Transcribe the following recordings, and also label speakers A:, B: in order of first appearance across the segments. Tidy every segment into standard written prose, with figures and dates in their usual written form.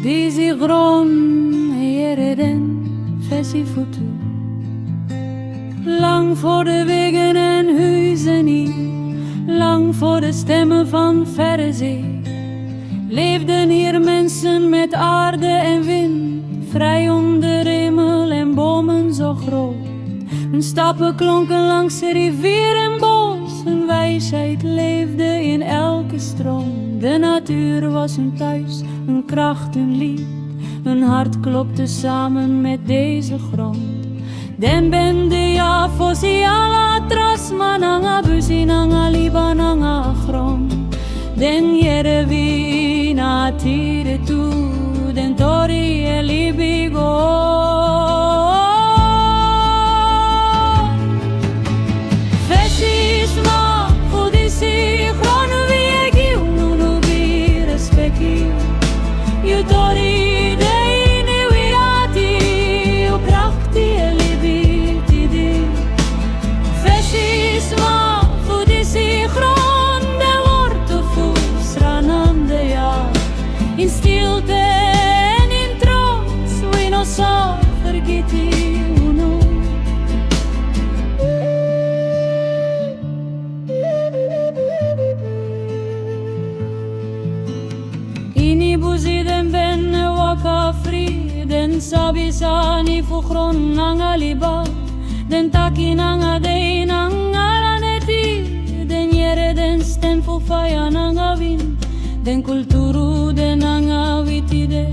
A: Deze grond hereden versie voeten. Lang voor de wegen en huizen hier, lang voor de stemmen van verre zee, leefden hier mensen met aarde en wind, vrij onder hemel en bomen zo groot. Hun stappen klonken langs de rivier en bos, hun wijsheid leefde in elke stroom. De natuur was hun thuis, hun kracht, hun lied, hun hart klopte samen met deze grond. Den bende ja fosi ala tras mananga busi nanga liba nanga grond. Den yere vi na tire tu den tori e libigo. In stilte en in trots, we no so vergeti uno. Ini buzi den benne waka free, den sabi sani fu gron nanga liba, den taki nanga de nanga laneti, den yere den stem fu faya nanga win. Den kulturu den anga vitide,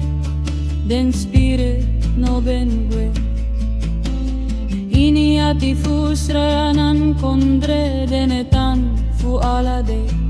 A: den spirit no bengue. Ini ati fu srayanan kondre, den etan fu alade.